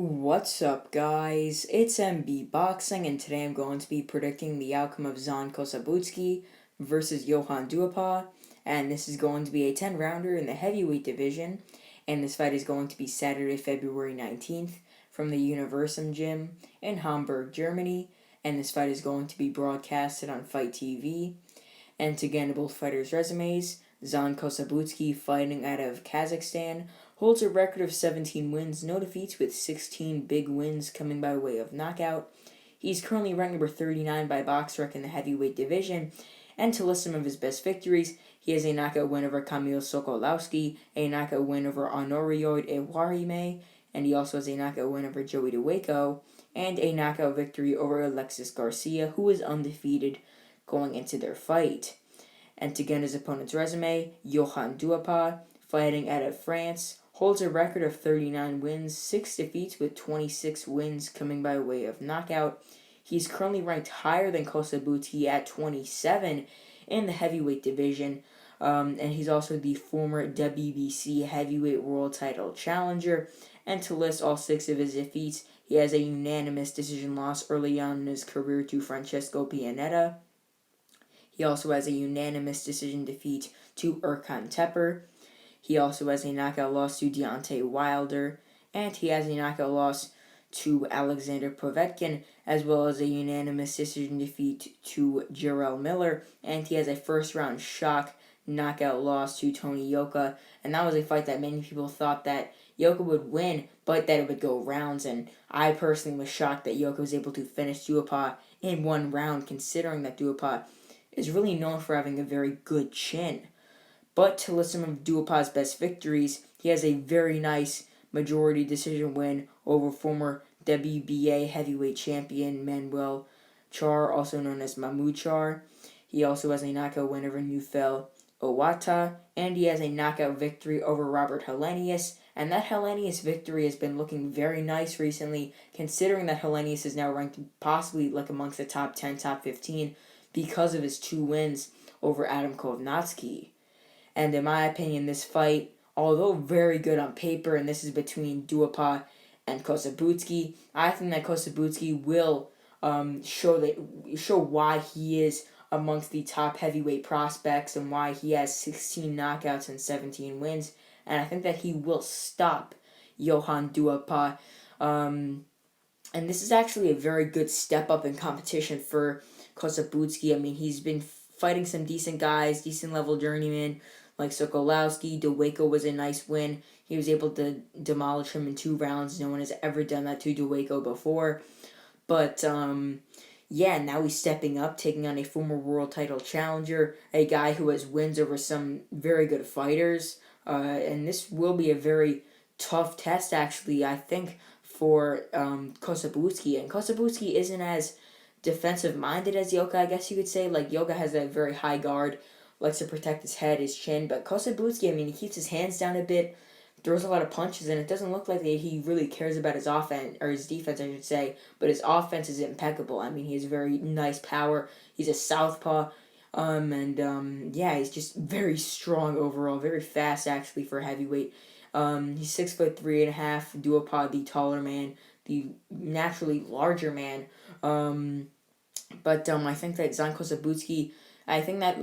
What's up, guys? It's MB Boxing, and today I'm going to be predicting the outcome of Zhan Kossobutskiy versus Johann Duhaupas, and this is going to be a 10-rounder in the heavyweight division, and this fight is going to be Saturday, February 19th from the Universum Gym in Hamburg, Germany, and this fight is going to be broadcasted on Fight TV. And to get into both fighters' resumes, Zhan Kossobutskiy, fighting out of Kazakhstan, holds a record of 17 wins, no defeats, with 16 big wins coming by way of knockout. He's currently ranked number 39 by BoxRec in the heavyweight division, and to list some of his best victories, he has a knockout win over Kamil Sokolowski, a knockout win over Honorioid Ewarime, and he also has a knockout win over Joey Duhaupas, and a knockout victory over Alexis Garcia, who is undefeated going into their fight. And to get his opponent's resume, Johann Duhaupas, fighting out of France, holds a record of 39 wins, 6 defeats, with 26 wins coming by way of knockout. He's currently ranked higher than Kossobutskiy at 27 in the heavyweight division, and he's also the former WBC heavyweight world title challenger. And to list all 6 of his defeats, he has a unanimous decision loss early on in his career to Francesco Pianetta. He also has a unanimous decision defeat to Erkan Tepper. He also has a knockout loss to Deontay Wilder, and he has a knockout loss to Alexander Povetkin, as well as a unanimous decision defeat to Jarrell Miller, and he has a first-round shock knockout loss to Tony Yoka, and that was a fight that many people thought that Yoka would win, but that it would go rounds, and I personally was shocked that Yoka was able to finish Duhaupas in one round, considering that Duhaupas is really known for having a very good chin. But to list some of Duhaupas's best victories, he has a very nice majority decision win over former WBA heavyweight champion Manuel Char, also known as Mahmoud Char. He also has a knockout win over Nufel Owata, and he has a knockout victory over Robert Helenius. And that Helenius victory has been looking very nice recently, considering that Helenius is now ranked possibly like amongst the top 10, top 15, because of his 2 wins over Adam Kovnatsky. And in my opinion, this fight, although very good on paper, and this is between Duhaupas and Kossobutskiy, I think that Kossobutskiy will show why he is amongst the top heavyweight prospects and why he has 16 knockouts and 17 wins. And I think that he will stop Johann Duhaupas. And this is actually a very good step up in competition for Kossobutskiy. I mean, he's been fighting some decent guys, decent level journeymen, like Sokolowski. Duhaupas was a nice win. He was able to demolish him in 2 rounds. No one has ever done that to Duhaupas before. But, now he's stepping up, taking on a former world title challenger, a guy who has wins over some very good fighters. And this will be a very tough test, actually, I think, for Kossobutskiy. And Kossobutskiy isn't as defensive-minded as Yoka, I guess you could say. Like, Yoka has a very high guard, likes to protect his head, his chin. But Kossobutskiy, I mean, he keeps his hands down a bit, throws a lot of punches, and it doesn't look like that he really cares about his offense, or his defense, I should say. But his offense is impeccable. I mean, he has very nice power. He's a southpaw. He's just very strong overall, very fast, actually, for a heavyweight. He's 6'3.5". Duhaupas, the taller man, the naturally larger man. I think that Zhan Kossobutskiy, I think that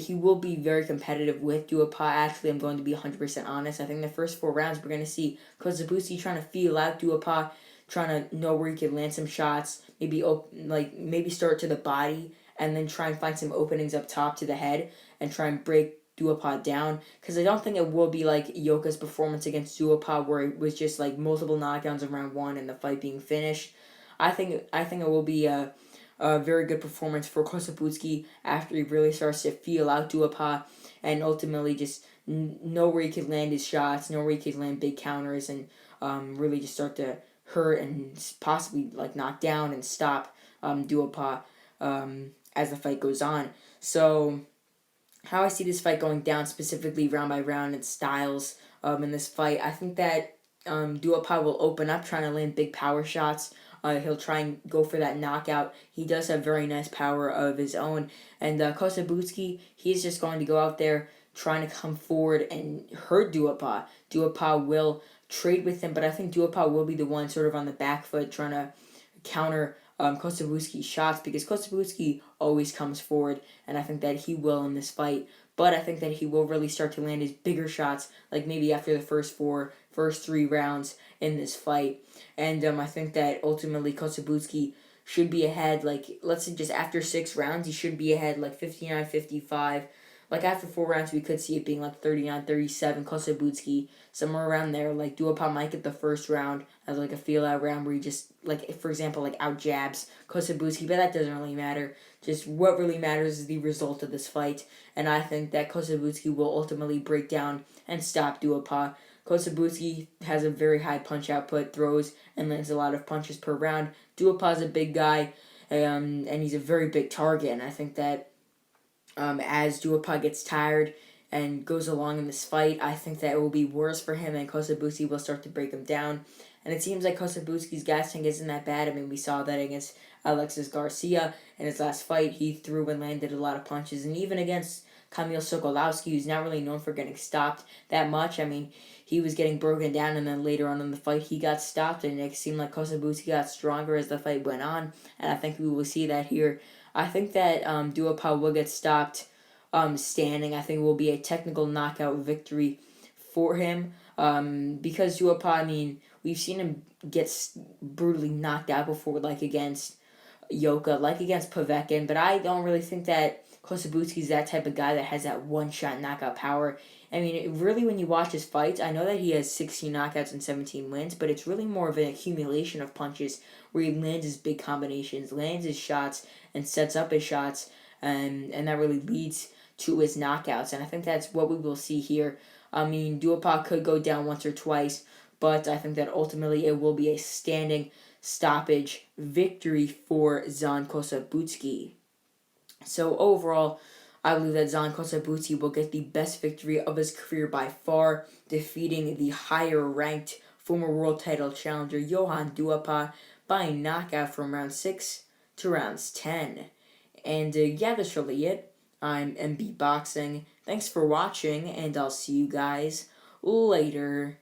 he will be very competitive with Duhaupas. Actually, I'm going to be 100% honest. I think the first 4 rounds we're going to see Kossobutskiy trying to feel out Duhaupas, trying to know where he can land some shots, maybe start to the body, and then try and find some openings up top to the head, and try and break Duhaupas down, because I don't think it will be like Yoka's performance against Duhaupas, where it was just like multiple knockdowns in round 1 and the fight being finished. I think it will be a very good performance for Kossobutskiy after he really starts to feel out Duhaupas and ultimately just know where he can land his shots, know where he can land big counters, and really just start to hurt and possibly like knock down and stop Duhaupas as the fight goes on. So how I see this fight going down, specifically round by round and styles in this fight, I think that Duhaupas will open up trying to land big power shots. He'll try and go for that knockout. He does have very nice power of his own. And Kossobutskiy, he's just going to go out there trying to come forward and hurt Duhaupas. Duhaupas will trade with him, but I think Duhaupas will be the one sort of on the back foot trying to counter Kossobutskiy's shots, because Kossobutskiy always comes forward, and I think that he will in this fight. But I think that he will really start to land his bigger shots, like maybe after the first three rounds in this fight. And I think that ultimately Kossobutskiy should be ahead, like, let's say just after 6 rounds, he should be ahead, like 59-55. Like, after 4 rounds, we could see it being like 39-37, Kossobutskiy, somewhere around there. Like, Duhaupas might get the first round as like a feel-out round where he just, like, for example, like out-jabs Kossobutskiy, but that doesn't really matter. Just what really matters is the result of this fight, and I think that Kossobutskiy will ultimately break down and stop Duhaupas. Kossobutskiy has a very high punch output, throws and lands a lot of punches per round. Duhaupas is a big guy, and he's a very big target, and I think that as Duhaupas gets tired and goes along in this fight, I think that it will be worse for him, and Kossobutskiy will start to break him down. And it seems like Kossobutskiy's gas tank isn't that bad. I mean, we saw that against Alexis Garcia in his last fight. He threw and landed a lot of punches, and even against Kamil Sokolowski, who's not really known for getting stopped that much. I mean, he was getting broken down, and then later on in the fight, he got stopped, and it seemed like Kossobutskiy got stronger as the fight went on, and I think we will see that here. I think that Duhaupas will get stopped standing. I think it will be a technical knockout victory for him, because Duhaupas, I mean, we've seen him get brutally knocked out before, like against Yoka, like against Povetkin, but I don't really think that Kossobutskiy's that type of guy that has that one-shot knockout power. I mean, really, when you watch his fights, I know that he has 16 knockouts and 17 wins, but it's really more of an accumulation of punches where he lands his big combinations, lands his shots, and sets up his shots, and that really leads to his knockouts, and I think that's what we will see here. I mean, Duhaupas could go down once or twice, but I think that ultimately it will be a standing stoppage victory for Zhan Kossobutskiy. So overall, I believe that Zhan Kossobutskiy will get the best victory of his career by far, defeating the higher-ranked former world title challenger Johann Duhaupas by knockout from round 6 to rounds 10. And yeah, that's really it. I'm MB Boxing. Thanks for watching, and I'll see you guys later.